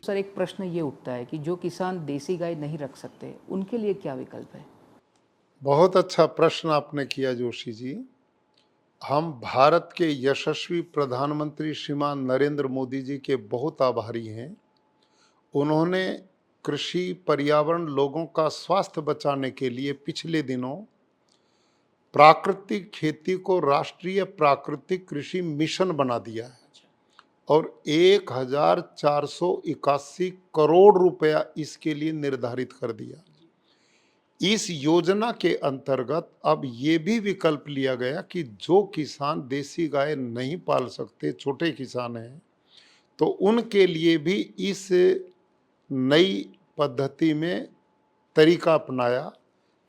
Sir एक प्रश्न ये उठता है कि जो किसान देसी गाय नहीं रख सकते, उनके लिए क्या विकल्प है? बहुत अच्छा प्रश्न आपने किया जोशी जी। हम भारत के यशस्वी प्रधानमंत्री श्रीमान नरेंद्र मोदी जी के बहुत आभारी हैं। उन्होंने कृषि, पर्यावरण, लोगों का स्वास्थ्य बचाने के लिए पिछले दिनों प्राकृतिक खेती को राष्ट्रीय प्राकृतिक कृषि मिशन बना दिया है और 1481 करोड़ रुपया इसके लिए निर्धारित कर दिया। इस योजना के अंतर्गत अब ये भी विकल्प लिया गया कि जो किसान देसी गाय नहीं पाल सकते, छोटे किसान हैं, तो उनके लिए भी इस नई पद्धति में तरीका अपनाया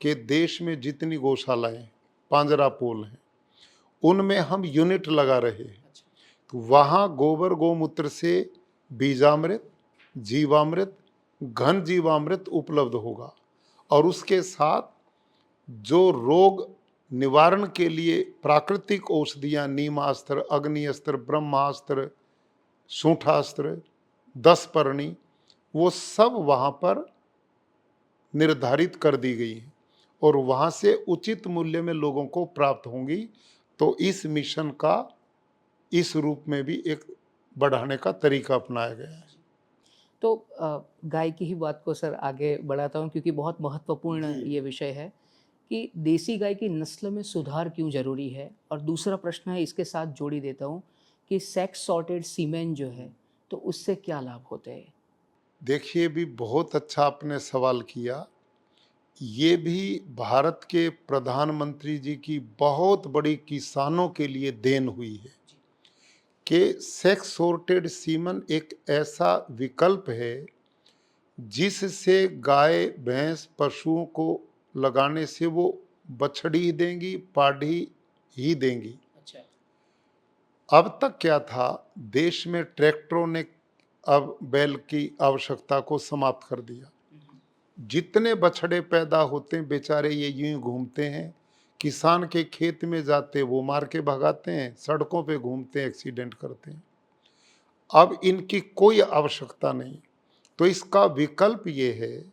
कि देश में जितनी गौशालाएं, पांजरापोल हैं, उनमें हम यूनिट लगा रहे हैं। तो वहाँ गोबर गौमूत्र से बीजामृत, जीवामृत, घन जीवामृत उपलब्ध होगा और उसके साथ जो रोग निवारण के लिए प्राकृतिक औषधियाँ, नीमास्त्र, अग्निअस्त्र, ब्रह्मास्त्र, सूंठास्त्र, 10 परनी, वो सब वहाँ पर निर्धारित कर दी गई हैं और वहाँ से उचित मूल्य में लोगों को प्राप्त होंगी। तो इस मिशन का इस रूप में भी एक बढ़ाने का तरीका अपनाया गया है। तो गाय की ही बात को सर आगे बढ़ाता हूँ क्योंकि बहुत महत्वपूर्ण जी। ये विषय है कि देसी गाय की नस्ल में सुधार क्यों ज़रूरी है? और दूसरा प्रश्न है इसके साथ जोड़ी देता हूँ कि सेक्स सॉर्टेड सीमेन जो है, तो उससे क्या लाभ होते हैं? देखिए, भी बहुत अच्छा आपने सवाल किया। ये भी भारत के प्रधानमंत्री जी की बहुत बड़ी किसानों के लिए देन हुई है कि सेक्स सॉर्टेड सीमन एक ऐसा विकल्प है जिससे गाय, भैंस, पशुओं को लगाने से वो बछड़ी ही देंगी, पाढ़ी ही देंगी। अच्छा। अब तक क्या था, देश में ट्रैक्टरों ने अब बैल की आवश्यकता को समाप्त कर दिया। जितने बछड़े पैदा होते हैं बेचारे ये यूं ही घूमते हैं, किसान के खेत में जाते वो मार के भगाते हैं, सड़कों पे घूमते हैं, एक्सीडेंट करते हैं। अब इनकी कोई आवश्यकता नहीं। तो इसका विकल्प ये है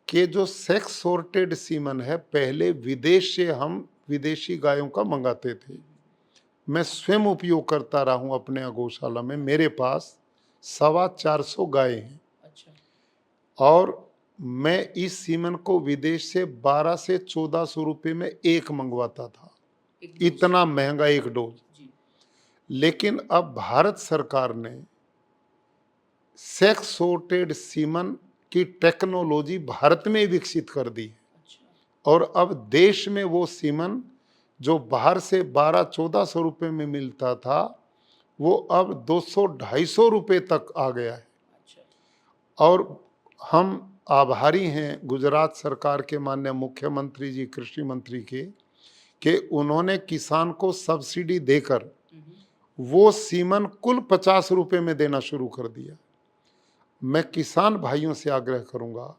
कि जो सेक्स सॉर्टेड सीमन है, पहले विदेश से हम विदेशी गायों का मंगाते थे। मैं स्वयं उपयोग करता रहा हूं अपने गौशाला में। मेरे पास 450 गायें हैं। अच्छा। और मैं इस सीमन को विदेश से 1200 से 1400 रुपये में एक मंगवाता था। इतना महंगा एक डोज। लेकिन अब भारत सरकार ने सेक्स सॉर्टेड सीमन की टेक्नोलॉजी भारत में विकसित कर दी है। और अब देश में वो सीमन जो बाहर से 1200-1400 रुपये में मिलता था, वो अब 200-250 रुपये तक आ गया है। और हम आभारी हैं गुजरात सरकार के माननीय मुख्यमंत्री जी, कृषि मंत्री के, कि उन्होंने किसान को सब्सिडी देकर वो सीमन कुल 50 रुपये में देना शुरू कर दिया। मैं किसान भाइयों से आग्रह करूंगा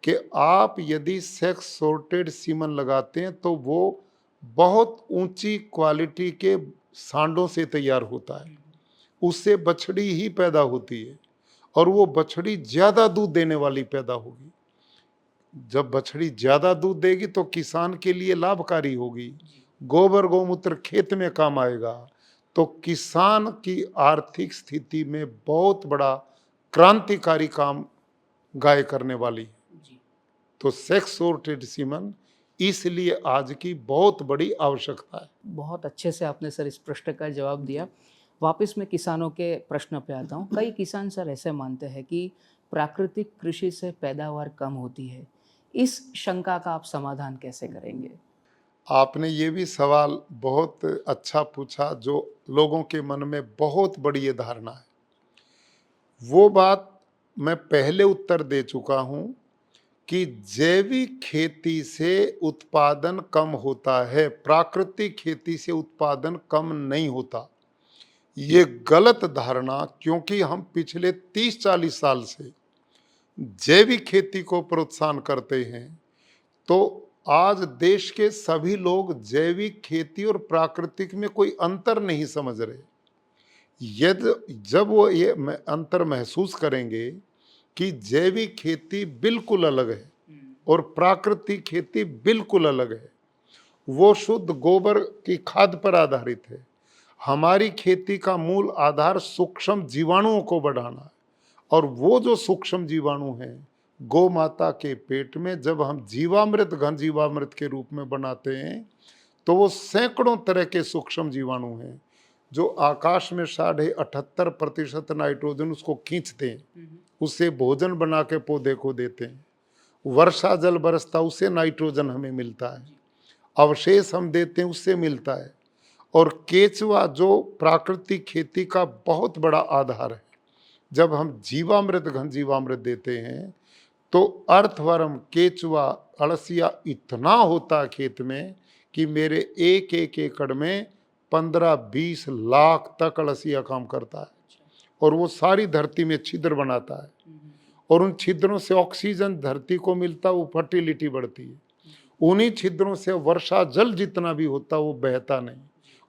कि आप यदि सेक्स सॉर्टेड सीमन लगाते हैं तो वो बहुत ऊंची क्वालिटी के सांडों से तैयार होता है, उससे बछड़ी ही पैदा होती है और वो बछड़ी ज्यादा दूध देने वाली पैदा होगी। जब बछड़ी ज्यादा दूध देगी तो किसान के लिए लाभकारी होगी, गोबर गौमूत्र खेत में काम आएगा, तो किसान की आर्थिक स्थिति में बहुत बड़ा क्रांतिकारी काम गाय करने वाली। तो सेक्स सॉर्टेड सीमन इसलिए आज की बहुत बड़ी आवश्यकता है। बहुत अच्छे से आपने सर इस प्रश्न का जवाब दिया। वापस मैं किसानों के प्रश्न पे आता हूँ। कई किसान सर ऐसे मानते हैं कि प्राकृतिक कृषि से पैदावार कम होती है। इस शंका का आप समाधान कैसे करेंगे? आपने ये भी सवाल बहुत अच्छा पूछा, जो लोगों के मन में बहुत बड़ी ये धारणा है। वो बात मैं पहले उत्तर दे चुका हूं कि जैविक खेती से उत्पादन कम होता है, प्राकृतिक खेती से उत्पादन कम नहीं होता। ये गलत धारणा, क्योंकि हम पिछले 30-40 साल से जैविक खेती को प्रोत्साहन करते हैं, तो आज देश के सभी लोग जैविक खेती और प्राकृतिक में कोई अंतर नहीं समझ रहे। यदि जब वो ये अंतर महसूस करेंगे कि जैविक खेती बिल्कुल अलग है और प्राकृतिक खेती बिल्कुल अलग है। वो शुद्ध गोबर की खाद पर आधारित है। हमारी खेती का मूल आधार सूक्ष्म जीवाणुओं को बढ़ाना है, और वो जो सूक्ष्म जीवाणु हैं गौ माता के पेट में जब हम जीवामृत घन जीवामृत के रूप में बनाते हैं तो वो सैकड़ों तरह के सूक्ष्म जीवाणु हैं जो आकाश में 78.5% नाइट्रोजन उसको खींचते हैं, उससे भोजन बना के पौधे को देते हैं। वर्षा जल बरसता उससे नाइट्रोजन हमें मिलता है, अवशेष हम देते हैं उससे मिलता है। और केचुआ जो प्राकृतिक खेती का बहुत बड़ा आधार है, जब हम जीवामृत घन जीवामृत देते हैं तो अर्थवर्म केचुआ अड़सिया इतना होता है खेत में कि मेरे एक एक एकड़ में 15-20 लाख तक अड़सिया काम करता है, और वो सारी धरती में छिद्र बनाता है, और उन छिद्रों से ऑक्सीजन धरती को मिलता है, वो फर्टिलिटी बढ़ती है। उन्हीं छिद्रों से वर्षा जल जितना भी होता है वो बहता नहीं,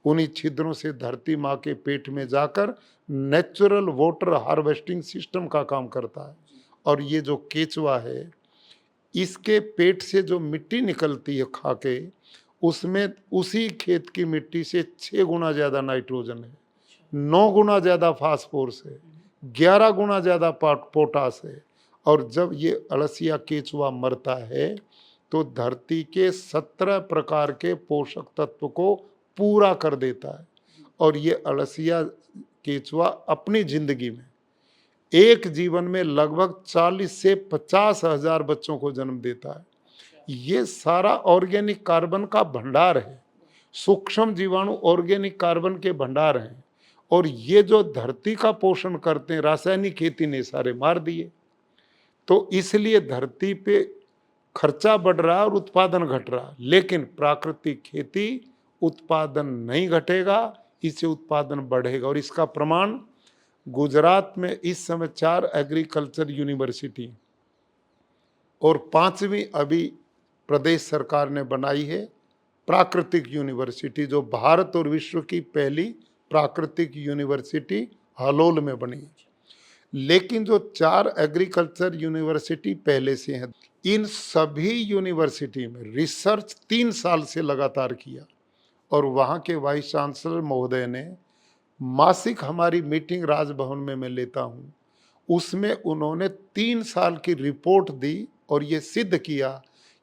उन्हीं छिद्रों से धरती माँ के पेट में जाकर नेचुरल वाटर हार्वेस्टिंग सिस्टम का काम करता है। और ये जो केचुआ है, इसके पेट से जो मिट्टी निकलती है खा के, उसमें उसी खेत की मिट्टी से 6 गुना ज़्यादा नाइट्रोजन है, 9 गुना ज़्यादा फास्फोरस है, 11 गुना ज़्यादा पोटास है। और जब ये अड़सिया केचुआ मरता है तो धरती के 17 प्रकार के पोषक तत्व को पूरा कर देता है। और ये अड़सिया केचुआ अपनी जिंदगी में एक जीवन में लगभग 40 से 50 हजार बच्चों को जन्म देता है। ये सारा ऑर्गेनिक कार्बन का भंडार है, सूक्ष्म जीवाणु ऑर्गेनिक कार्बन के भंडार हैं। और ये जो धरती का पोषण करते हैं रासायनिक खेती ने सारे मार दिए। तो इसलिए धरती पे खर्चा बढ़ रहा है और उत्पादन घट रहा, लेकिन प्राकृतिक खेती उत्पादन नहीं घटेगा, इससे उत्पादन बढ़ेगा। और इसका प्रमाण गुजरात में इस समय 4 एग्रीकल्चर यूनिवर्सिटी और 5वीं अभी प्रदेश सरकार ने बनाई है प्राकृतिक यूनिवर्सिटी, जो भारत और विश्व की पहली प्राकृतिक यूनिवर्सिटी हलोल में बनी है। लेकिन जो 4 एग्रीकल्चर यूनिवर्सिटी पहले से हैं, इन सभी यूनिवर्सिटी में रिसर्च 3 साल से लगातार किया। और वहाँ के वाइस चांसलर महोदय ने मासिक हमारी मीटिंग राजभवन में मैं लेता हूँ, उसमें उन्होंने 3 साल की रिपोर्ट दी और ये सिद्ध किया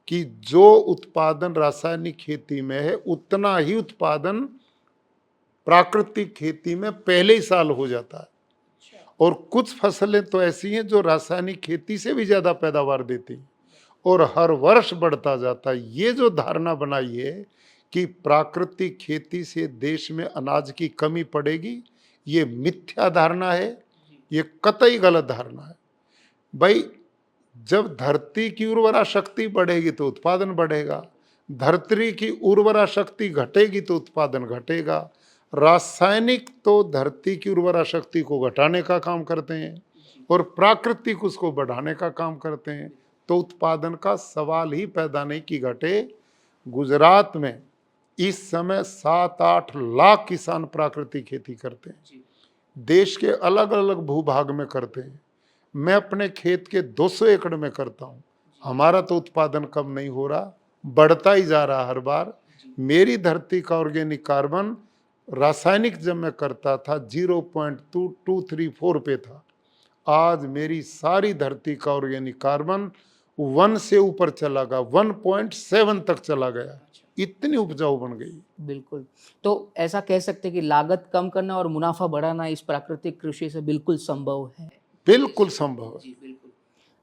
कि जो उत्पादन रासायनिक खेती में है उतना ही उत्पादन प्राकृतिक खेती में पहले ही साल हो जाता है। और कुछ फसलें तो ऐसी हैं जो रासायनिक खेती से भी ज़्यादा पैदावार देती हैं और हर वर्ष बढ़ता जाता है। ये जो धारणा बनाई है कि प्राकृतिक खेती से देश में अनाज की कमी पड़ेगी, ये मिथ्या धारणा है, ये कतई गलत धारणा है। भाई, जब धरती की उर्वरा शक्ति बढ़ेगी तो उत्पादन बढ़ेगा, धरती की उर्वरा शक्ति घटेगी तो उत्पादन घटेगा। रासायनिक तो धरती की उर्वरा शक्ति को घटाने का काम करते हैं और प्राकृतिक उसको बढ़ाने का काम करते हैं, तो उत्पादन का सवाल ही पैदा नहीं कि घटे। गुजरात में इस समय 7-8 लाख किसान प्राकृतिक खेती करते हैं, देश के अलग अलग भूभाग में करते हैं। मैं अपने खेत के 200 एकड़ में करता हूँ, हमारा तो उत्पादन कम नहीं हो रहा, बढ़ता ही जा रहा हर बार। मेरी धरती का ऑर्गेनिक कार्बन रासायनिक जब मैं करता था 0.2234 पे था, आज मेरी सारी धरती का ऑर्गेनिक कार्बन 1 से ऊपर चला गया, 1.7 तक चला गया, इतनी उपजाऊ बन गई। बिल्कुल, तो ऐसा कह सकते हैं कि लागत कम करना और मुनाफा बढ़ाना इस प्राकृतिक कृषि से बिल्कुल संभव है। बिल्कुल संभव है। जी बिल्कुल।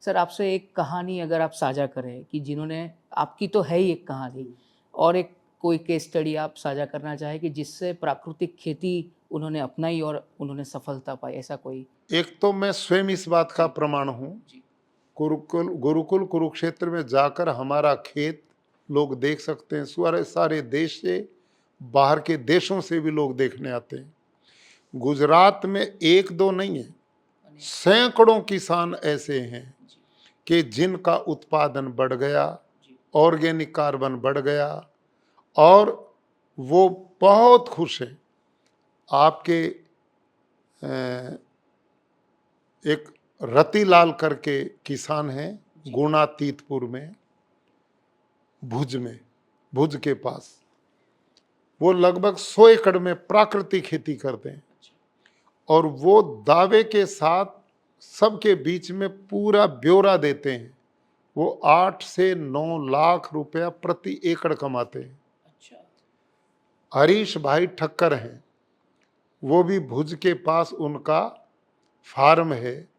सर, आपसे एक कहानी अगर आप साझा करें कि जिन्होंने, आपकी तो है ही एक कहानी, और एक कोई केस स्टडी आप साझा करना चाहें कि जिससे प्राकृतिक खेती उन्होंने अपनाई और उन्होंने सफलता पाई, ऐसा कोई? एक तो मैं स्वयं इस बात का प्रमाण हूँ। गुरुकुल कुरुक्षेत्र में जाकर हमारा खेत लोग देख सकते हैं, सारे देश से, बाहर के देशों से भी लोग देखने आते हैं। गुजरात में 1-2 नहीं है, सैकड़ों किसान ऐसे हैं कि जिनका उत्पादन बढ़ गया, ऑर्गेनिक कार्बन बढ़ गया और वो बहुत खुश हैं। आपके एक रतिलाल करके किसान हैं गुना तीतपुर में, भुज के पास। वो लगभग 100 एकड़ में प्राकृतिक खेती करते हैं और वो दावे के साथ सबके बीच में पूरा ब्यौरा देते हैं। वो 8 से 9 लाख रुपया प्रति एकड़ कमाते हैं। हरीश भाई ठक्कर हैं, वो भी भुज के पास उनका फार्म है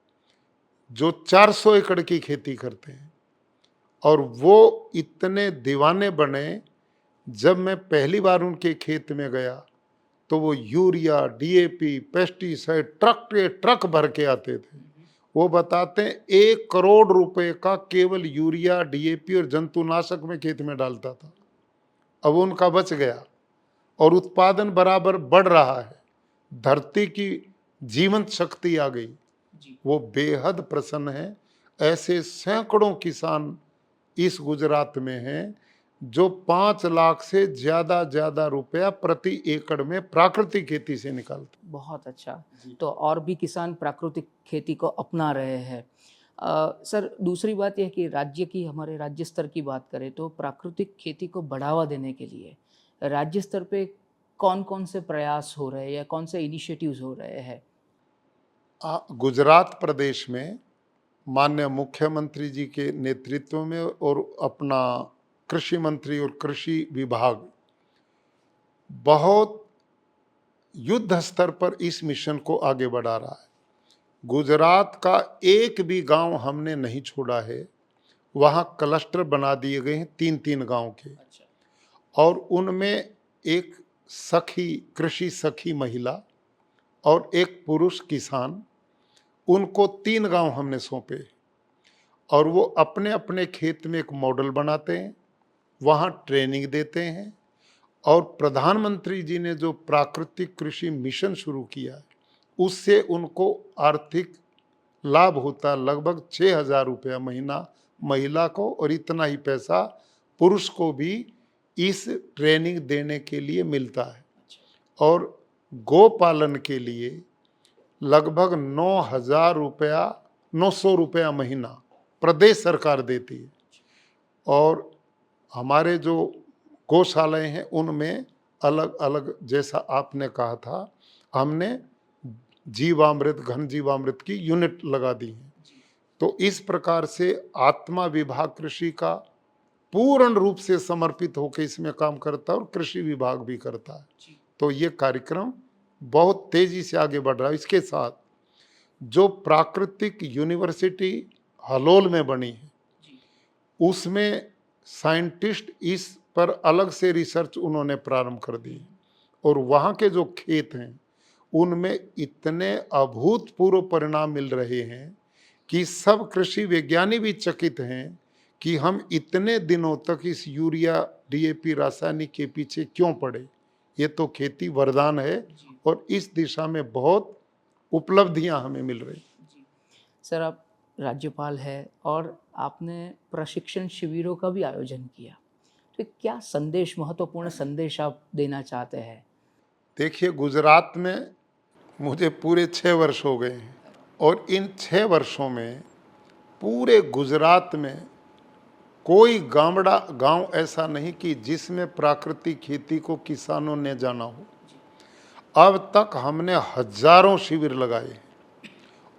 जो 400 एकड़ की खेती करते हैं। और वो इतने दीवाने बने, जब मैं पहली बार उनके खेत में गया तो वो यूरिया, डीएपी, पेस्टिसाइड ट्रक के ट्रक भर के आते थे। वो बताते हैं 1 करोड़ रुपए का केवल यूरिया, डीएपी और जंतुनाशक में खेत में डालता था। अब उनका बच गया और उत्पादन बराबर बढ़ रहा है। धरती की जीवंत शक्ति आ गई। वो बेहद प्रसन्न है। ऐसे सैकड़ों किसान इस गुजरात में हैं जो 5 लाख से ज्यादा रुपया प्रति एकड़ में प्राकृतिक खेती से निकालते। बहुत अच्छा। तो और भी किसान प्राकृतिक खेती को अपना रहे हैं। सर, दूसरी बात यह कि हमारे राज्य स्तर की बात करें तो प्राकृतिक खेती को बढ़ावा देने के लिए राज्य स्तर पे कौन कौन से प्रयास हो रहे हैं या कौन से इनिशिएटिव्स हो रहे हैं? गुजरात प्रदेश में माननीय मुख्यमंत्री जी के नेतृत्व में और अपना कृषि मंत्री और कृषि विभाग बहुत युद्ध स्तर पर इस मिशन को आगे बढ़ा रहा है। गुजरात का एक भी गांव हमने नहीं छोड़ा है। वहाँ क्लस्टर बना दिए गए हैं 3-3 गांव के। और उनमें एक सखी, कृषि सखी महिला और एक पुरुष किसान, उनको 3 गांव हमने सौंपे और वो अपने अपने खेत में एक मॉडल बनाते हैं, वहाँ ट्रेनिंग देते हैं। और प्रधानमंत्री जी ने जो प्राकृतिक कृषि मिशन शुरू किया है उससे उनको आर्थिक लाभ होता है। लगभग 6,000 रुपया महीना महिला को और इतना ही पैसा पुरुष को भी इस ट्रेनिंग देने के लिए मिलता है। और गौ पालन के लिए लगभग 900 रुपया महीना प्रदेश सरकार देती है। और हमारे जो गौशालाएं हैं उनमें अलग अलग, जैसा आपने कहा था, हमने जीवामृत, घन जीवामृत की यूनिट लगा दी है। तो इस प्रकार से आत्मा विभाग कृषि का पूर्ण रूप से समर्पित होकर इसमें काम करता है और कृषि विभाग भी करता है। तो ये कार्यक्रम बहुत तेजी से आगे बढ़ रहा है। इसके साथ जो प्राकृतिक यूनिवर्सिटी हलोल में बनी है उसमें साइंटिस्ट इस पर अलग से रिसर्च उन्होंने प्रारंभ कर दी और वहाँ के जो खेत हैं उनमें इतने अभूतपूर्व परिणाम मिल रहे हैं कि सब कृषि विज्ञानी भी चकित हैं कि हम इतने दिनों तक इस यूरिया, डीएपी, रासायनिक के पीछे क्यों पड़े। ये तो खेती वरदान है और इस दिशा में बहुत उपलब्धियां हमें मिल रही। सर, आप राज्यपाल हैं और आपने प्रशिक्षण शिविरों का भी आयोजन किया, तो क्या संदेश, महत्वपूर्ण संदेश आप देना चाहते हैं? देखिए, गुजरात में मुझे पूरे 6 वर्ष हो गए हैं और इन 6 वर्षों में पूरे गुजरात में कोई गांव ऐसा नहीं कि जिसमें प्राकृतिक खेती को किसानों ने जाना हो। अब तक हमने हजारों शिविर लगाए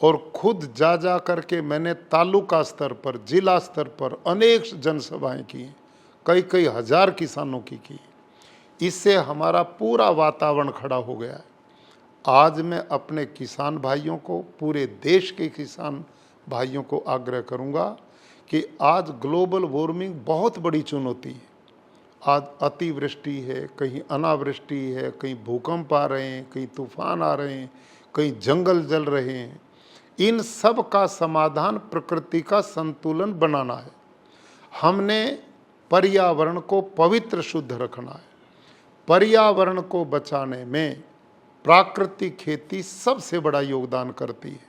और खुद जा करके मैंने तालुका स्तर पर, जिला स्तर पर अनेक जनसभाएं की, कई हजार किसानों की। इससे हमारा पूरा वातावरण खड़ा हो गया है। आज मैं अपने किसान भाइयों को, पूरे देश के किसान भाइयों को आग्रह करूंगा कि आज ग्लोबल वार्मिंग बहुत बड़ी चुनौती है। आज अतिवृष्टि है, कहीं अनावृष्टि है, कहीं भूकंप आ रहे हैं, कहीं तूफान आ रहे हैं, कहीं जंगल जल रहे हैं। इन सब का समाधान प्रकृति का संतुलन बनाना है। हमने पर्यावरण को पवित्र शुद्ध रखना है। पर्यावरण को बचाने में प्राकृतिक खेती सबसे बड़ा योगदान करती है।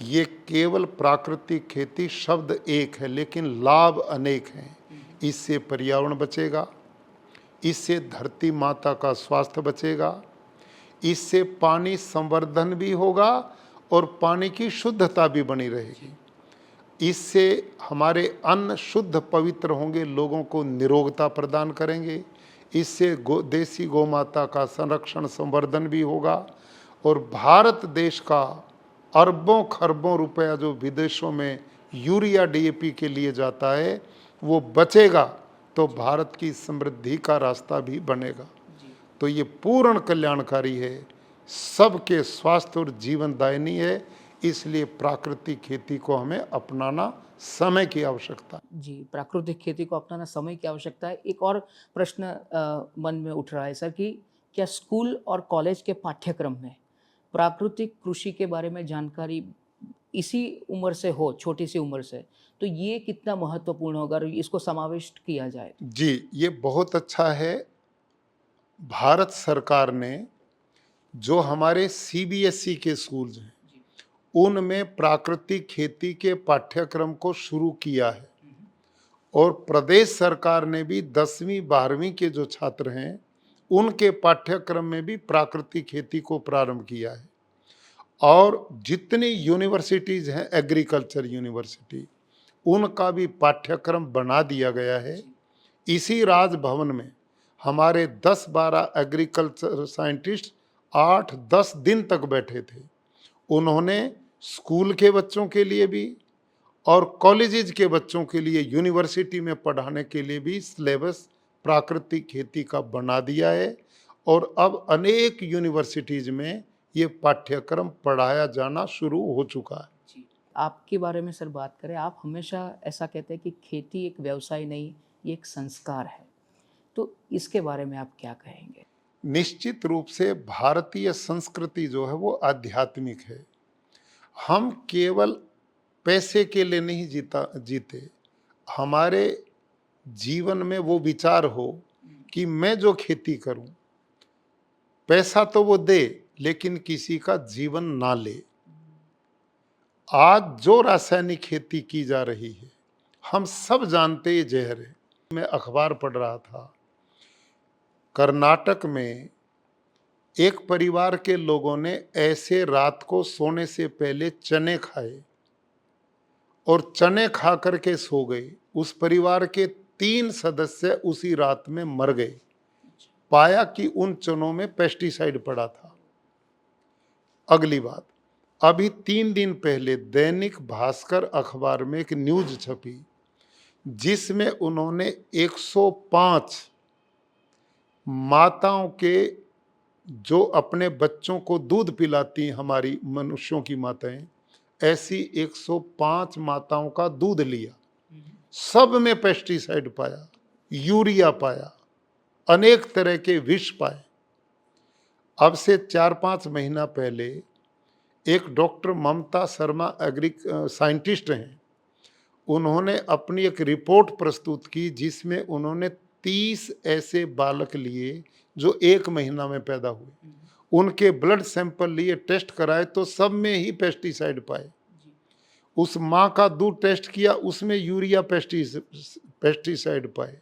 ये केवल प्राकृतिक खेती शब्द एक है लेकिन लाभ अनेक हैं। इससे पर्यावरण बचेगा, इससे धरती माता का स्वास्थ्य बचेगा, इससे पानी संवर्धन भी होगा और पानी की शुद्धता भी बनी रहेगी। इससे हमारे अन्न शुद्ध पवित्र होंगे, लोगों को निरोगता प्रदान करेंगे। इससे देसी गौमाता का संरक्षण संवर्धन भी होगा और भारत देश का अरबों खरबों रुपया जो विदेशों में यूरिया डीएपी के लिए जाता है वो बचेगा, तो भारत की समृद्धि का रास्ता भी बनेगा। तो ये पूर्ण कल्याणकारी है, सबके स्वास्थ्य और जीवनदायिनी है। इसलिए प्राकृतिक खेती को हमें अपनाना समय की आवश्यकता है। जी, प्राकृतिक खेती को अपनाना समय की आवश्यकता है। एक और प्रश्न मन में उठ रहा है सर कि क्या स्कूल और कॉलेज के पाठ्यक्रम में प्राकृतिक कृषि के बारे में जानकारी इसी उम्र से हो, छोटी सी उम्र से, तो ये कितना महत्वपूर्ण होगा अगर इसको समाविष्ट किया जाए? जी, ये बहुत अच्छा है। भारत सरकार ने जो हमारे सीबीएसई के स्कूल्स हैं उनमें प्राकृतिक खेती के पाठ्यक्रम को शुरू किया है और प्रदेश सरकार ने भी 10वीं 12वीं के जो छात्र हैं उनके पाठ्यक्रम में भी प्राकृतिक खेती को प्रारंभ किया है। और जितनी यूनिवर्सिटीज़ हैं, एग्रीकल्चर यूनिवर्सिटी, उनका भी पाठ्यक्रम बना दिया गया है। इसी राजभवन में हमारे 10-12 एग्रीकल्चर साइंटिस्ट 8-10 दिन तक बैठे थे। उन्होंने स्कूल के बच्चों के लिए भी और कॉलेजेस के बच्चों के लिए, यूनिवर्सिटी में पढ़ाने के लिए भी सिलेबस प्राकृतिक खेती का बना दिया है और अब अनेक यूनिवर्सिटीज़ में ये पाठ्यक्रम पढ़ाया जाना शुरू हो चुका है। जी, आपके बारे में सर बात करें, आप हमेशा ऐसा कहते हैं कि खेती एक व्यवसाय नहीं, ये एक संस्कार है, तो इसके बारे में आप क्या कहेंगे? निश्चित रूप से भारतीय संस्कृति जो है वो आध्यात्मिक है। हम केवल पैसे के लिए नहीं जीते। हमारे जीवन में वो विचार हो कि मैं जो खेती करूं, पैसा तो वो दे लेकिन किसी का जीवन ना ले। आज जो रासायनिक खेती की जा रही है, हम सब जानते ये जहर है। मैं अखबार पढ़ रहा था, कर्नाटक में एक परिवार के लोगों ने ऐसे रात को सोने से पहले चने खाए और चने खा करके सो गए। उस परिवार के 3 सदस्य उसी रात में मर गए। पाया कि उन चनों में पेस्टिसाइड पड़ा था। अगली बात, अभी 3 दिन पहले दैनिक भास्कर अखबार में एक न्यूज छपी जिसमें उन्होंने 105 माताओं के जो अपने बच्चों को दूध पिलाती हैं, हमारी मनुष्यों की माताएं, ऐसी 105 माताओं का दूध लिया। सब में पेस्टिसाइड पाया, यूरिया पाया, अनेक तरह के विष पाए। अब से 4-5 महीना पहले एक डॉक्टर ममता शर्मा साइंटिस्ट हैं, उन्होंने अपनी एक रिपोर्ट प्रस्तुत की जिसमें उन्होंने 30 ऐसे बालक लिए जो 1 महीना में पैदा हुए। उनके ब्लड सैंपल लिए, टेस्ट कराए तो सब में ही पेस्टिसाइड पाए। उस माँ का दूध टेस्ट किया, उसमें यूरिया पेस्टिसाइड पाए।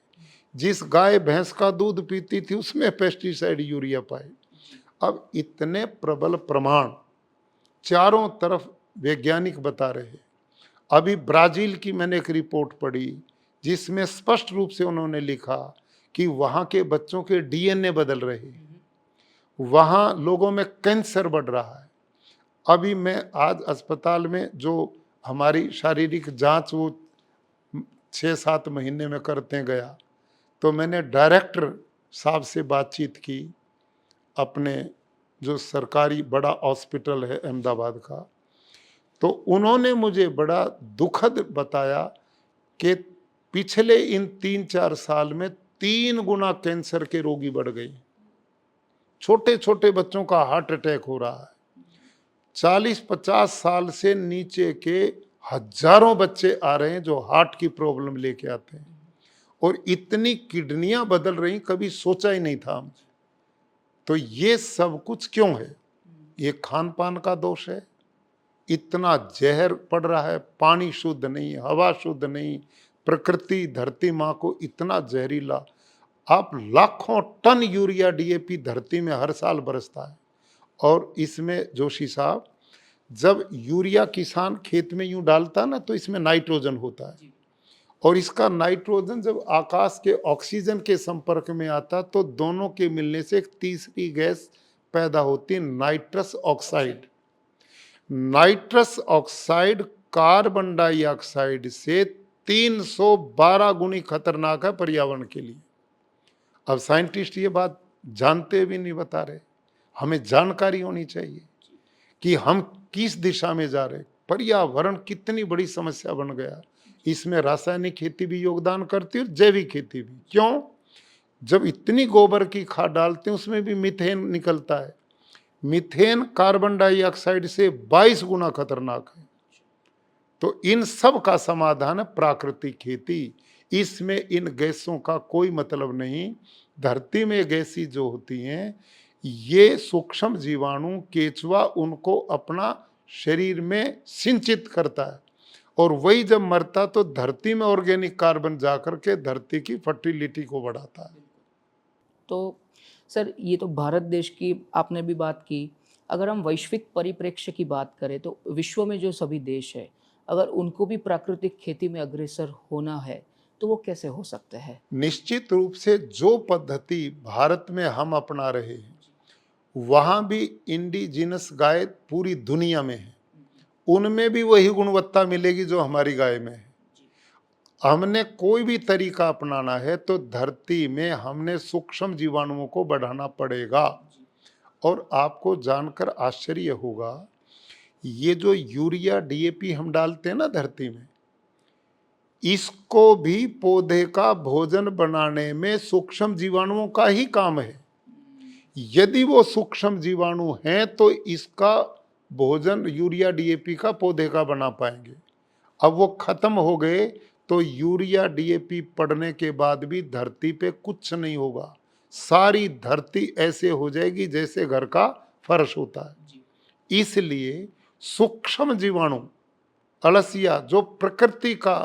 जिस गाय भैंस का दूध पीती थी उसमें पेस्टिसाइड यूरिया पाए। अब इतने प्रबल प्रमाण चारों तरफ वैज्ञानिक बता रहे हैं। अभी ब्राजील की मैंने एक रिपोर्ट पढ़ी जिसमें स्पष्ट रूप से उन्होंने लिखा कि वहाँ के बच्चों के डीएनए बदल रहे हैं, वहाँ लोगों में कैंसर बढ़ रहा है। अभी मैं आज अस्पताल में जो हमारी शारीरिक जांच वो 6-7 महीने में करते गया, तो मैंने डायरेक्टर साहब से बातचीत की, अपने जो सरकारी बड़ा हॉस्पिटल है अहमदाबाद का, तो उन्होंने मुझे बड़ा दुखद बताया कि पिछले इन 3-4 साल में 3 गुना कैंसर के रोगी बढ़ गए। छोटे छोटे बच्चों का हार्ट अटैक हो रहा है। 40-50 साल से नीचे के हजारों बच्चे आ रहे हैं जो हार्ट की प्रॉब्लम लेके आते हैं और इतनी किडनियां बदल रही, कभी सोचा ही नहीं था हमने। तो ये सब कुछ क्यों है? ये खान पान का दोष है। इतना जहर पड़ रहा है, पानी शुद्ध नहीं, हवा शुद्ध नहीं, प्रकृति धरती माँ को इतना जहरीला। आप लाखों टन यूरिया डीएपी धरती में हर साल बरसता है और इसमें जोशी साहब जब यूरिया किसान खेत में यूं डालता ना तो इसमें नाइट्रोजन होता है, और इसका नाइट्रोजन जब आकाश के ऑक्सीजन के संपर्क में आता तो दोनों के मिलने से एक तीसरी गैस पैदा होती है, nitrous oxide. Nitrous oxide carbon dioxide से 312 गुनी खतरनाक है पर्यावरण के लिए। अब साइंटिस्ट ये बात जानते भी नहीं बता रहे, हमें जानकारी होनी चाहिए कि हम किस दिशा में जा रहे। पर्यावरण कितनी बड़ी समस्या बन गया, इसमें रासायनिक खेती भी योगदान करती है और जैविक खेती भी। क्यों? जब इतनी गोबर की खाद डालते हैं उसमें भी मीथेन निकलता है। मीथेन कार्बन डाइऑक्साइड से 22 गुना खतरनाक है। तो इन सब का समाधान है प्राकृतिक खेती। इसमें इन गैसों का कोई मतलब नहीं। धरती में गैसी जो होती हैं ये सूक्ष्म जीवाणु केचुआ उनको अपना शरीर में सिंचित करता है, और वही जब मरता तो धरती में ऑर्गेनिक कार्बन जाकर के धरती की फर्टिलिटी को बढ़ाता है। तो सर ये तो भारत देश की आपने भी बात की। अगर हम वैश्विक परिप्रेक्ष्य की बात करें तो विश्व में जो सभी देश है, अगर उनको भी प्राकृतिक खेती में अग्रसर होना है तो वो कैसे हो सकते हैं? निश्चित रूप से जो पद्धति भारत में हम अपना रहे हैं वहाँ भी इंडिजिनस गाय पूरी दुनिया में है, उनमें भी वही गुणवत्ता मिलेगी जो हमारी गाय में है। हमने कोई भी तरीका अपनाना है तो धरती में हमने सूक्ष्म जीवाणुओं को बढ़ाना पड़ेगा। और आपको जानकर आश्चर्य होगा, ये जो यूरिया डीएपी हम डालते हैं ना धरती में, इसको भी पौधे का भोजन बनाने में सूक्ष्म जीवाणुओं का ही काम है। यदि वो सूक्ष्म जीवाणु हैं तो इसका भोजन यूरिया डीएपी का पौधे का बना पाएंगे। अब वो खत्म हो गए तो यूरिया डीएपी पड़ने के बाद भी धरती पे कुछ नहीं होगा। सारी धरती ऐसे हो जाएगी जैसे घर का फर्श होता है। इसलिए सूक्ष्म जीवाणु अलसिया जो प्रकृति का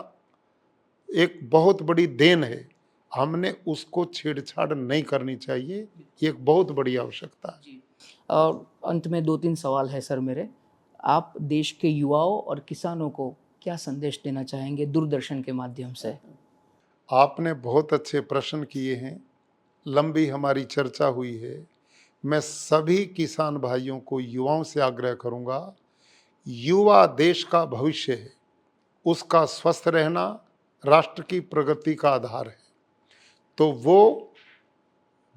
एक बहुत बड़ी देन है, हमने उसको छेड़छाड़ नहीं करनी चाहिए। ये एक बहुत बड़ी आवश्यकता है। और अंत में 2-3 सवाल है सर मेरे। आप देश के युवाओं और किसानों को क्या संदेश देना चाहेंगे दूरदर्शन के माध्यम से? आपने बहुत अच्छे प्रश्न किए हैं, लंबी हमारी चर्चा हुई है। मैं सभी किसान भाइयों को, युवाओं से आग्रह करूंगा, युवा देश का भविष्य है, उसका स्वस्थ रहना राष्ट्र की प्रगति का आधार है। तो वो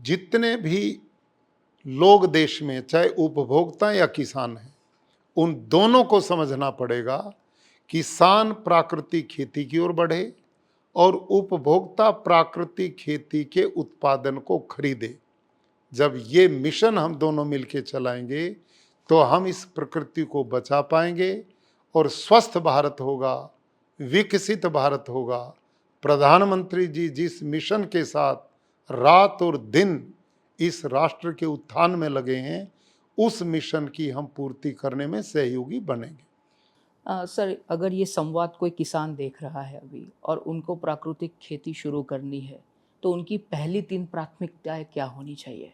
जितने भी लोग देश में, चाहे उपभोक्ता या किसान हैं, उन दोनों को समझना पड़ेगा। किसान प्राकृतिक खेती की ओर बढ़े और उपभोक्ता प्राकृतिक खेती के उत्पादन को खरीदे। जब ये मिशन हम दोनों मिलकर चलाएंगे तो हम इस प्रकृति को बचा पाएंगे और स्वस्थ भारत होगा, विकसित भारत होगा। प्रधानमंत्री जी जिस मिशन के साथ रात और दिन इस राष्ट्र के उत्थान में लगे हैं, उस मिशन की हम पूर्ति करने में सहयोगी बनेंगे। सर अगर ये संवाद कोई किसान देख रहा है अभी और उनको प्राकृतिक खेती शुरू करनी है तो उनकी पहली 3 प्राथमिकताएं क्या होनी चाहिए?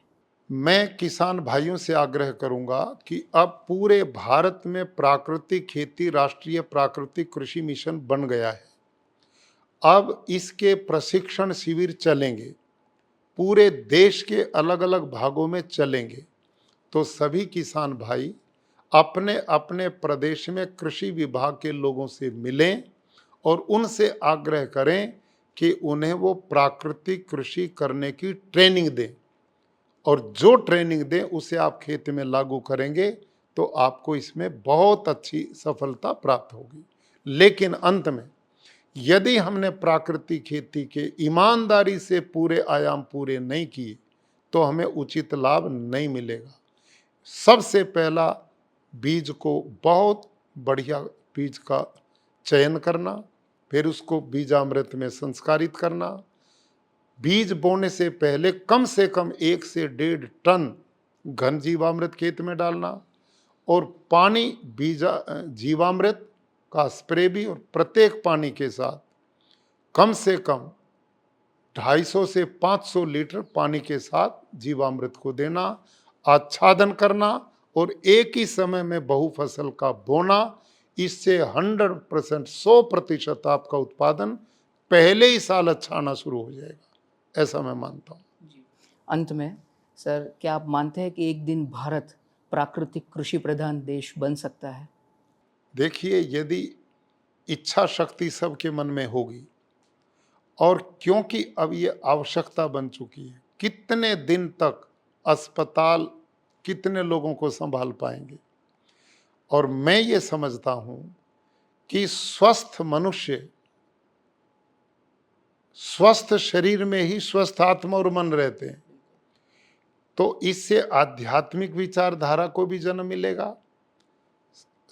मैं किसान भाइयों से आग्रह करूंगा कि अब पूरे भारत में प्राकृतिक खेती राष्ट्रीय प्राकृतिक कृषि मिशन बन गया है। अब इसके प्रशिक्षण शिविर चलेंगे, पूरे देश के अलग अलग भागों में चलेंगे। तो सभी किसान भाई अपने अपने प्रदेश में कृषि विभाग के लोगों से मिलें और उनसे आग्रह करें कि उन्हें वो प्राकृतिक कृषि करने की ट्रेनिंग दें, और जो ट्रेनिंग दें उसे आप खेत में लागू करेंगे तो आपको इसमें बहुत अच्छी सफलता प्राप्त होगी। लेकिन अंत में यदि हमने प्राकृतिक खेती के ईमानदारी से पूरे आयाम पूरे नहीं किए तो हमें उचित लाभ नहीं मिलेगा। सबसे पहला बीज को बहुत बढ़िया बीज का चयन करना, फिर उसको बीजामृत में संस्कारित करना, बीज बोने से पहले कम से कम 1 से 1.5 टन घन जीवामृत खेत में डालना, और पानी जीवामृत का स्प्रे भी, और प्रत्येक पानी के साथ कम से कम 250 से 500 लीटर पानी के साथ जीवामृत को देना, आच्छादन करना और एक ही समय में बहुफसल का बोना, इससे 100% 100% आपका उत्पादन पहले ही साल अच्छा आना शुरू हो जाएगा, ऐसा मैं मानता हूँ। अंत में सर, क्या आप मानते हैं कि एक दिन भारत प्राकृतिक कृषि प्रधान देश बन सकता है? देखिए, यदि इच्छा शक्ति सबके मन में होगी, और क्योंकि अब ये आवश्यकता बन चुकी है, कितने दिन तक अस्पताल कितने लोगों को संभाल पाएंगे। और मैं ये समझता हूं कि स्वस्थ मनुष्य, स्वस्थ शरीर में ही स्वस्थ आत्मा और मन रहते हैं। तो इससे आध्यात्मिक विचारधारा को भी जन्म मिलेगा,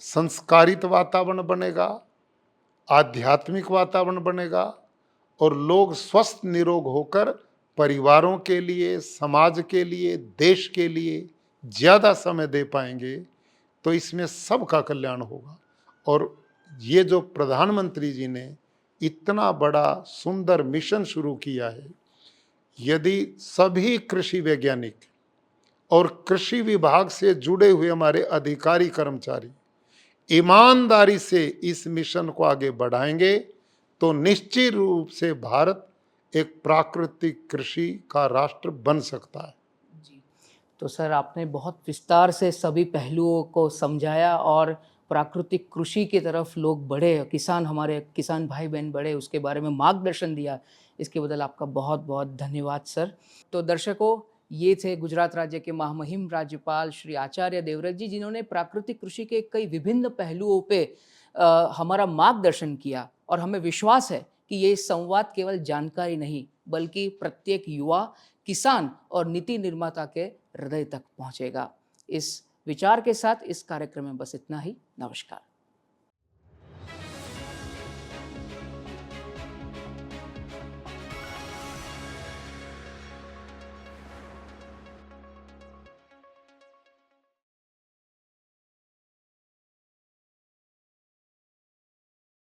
संस्कारित वातावरण बनेगा, आध्यात्मिक वातावरण बनेगा, और लोग स्वस्थ निरोग होकर परिवारों के लिए, समाज के लिए, देश के लिए ज़्यादा समय दे पाएंगे। तो इसमें सबका कल्याण होगा। और ये जो प्रधानमंत्री जी ने इतना बड़ा सुंदर मिशन शुरू किया है, यदि सभी कृषि वैज्ञानिक और कृषि विभाग से जुड़े हुए हमारे अधिकारी कर्मचारी ईमानदारी से इस मिशन को आगे बढ़ाएंगे, तो निश्चित रूप से भारत एक प्राकृतिक कृषि का राष्ट्र बन सकता है। जी, तो सर आपने बहुत विस्तार से सभी पहलुओं को समझाया और प्राकृतिक कृषि की तरफ लोग बढ़े, किसान, हमारे किसान भाई बहन बढ़े, उसके बारे में मार्गदर्शन दिया। इसके बदल आपका बहुत बहुत धन्यवाद सर। तो दर्शकों, ये थे गुजरात राज्य के महामहिम राज्यपाल श्री आचार्य देवव्रत जी, जिन्होंने प्राकृतिक कृषि के कई विभिन्न पहलुओं पे हमारा मार्गदर्शन किया। और हमें विश्वास है कि ये संवाद केवल जानकारी नहीं, बल्कि प्रत्येक युवा, किसान और नीति निर्माता के हृदय तक पहुंचेगा। इस विचार के साथ इस कार्यक्रम में बस इतना ही। नमस्कार।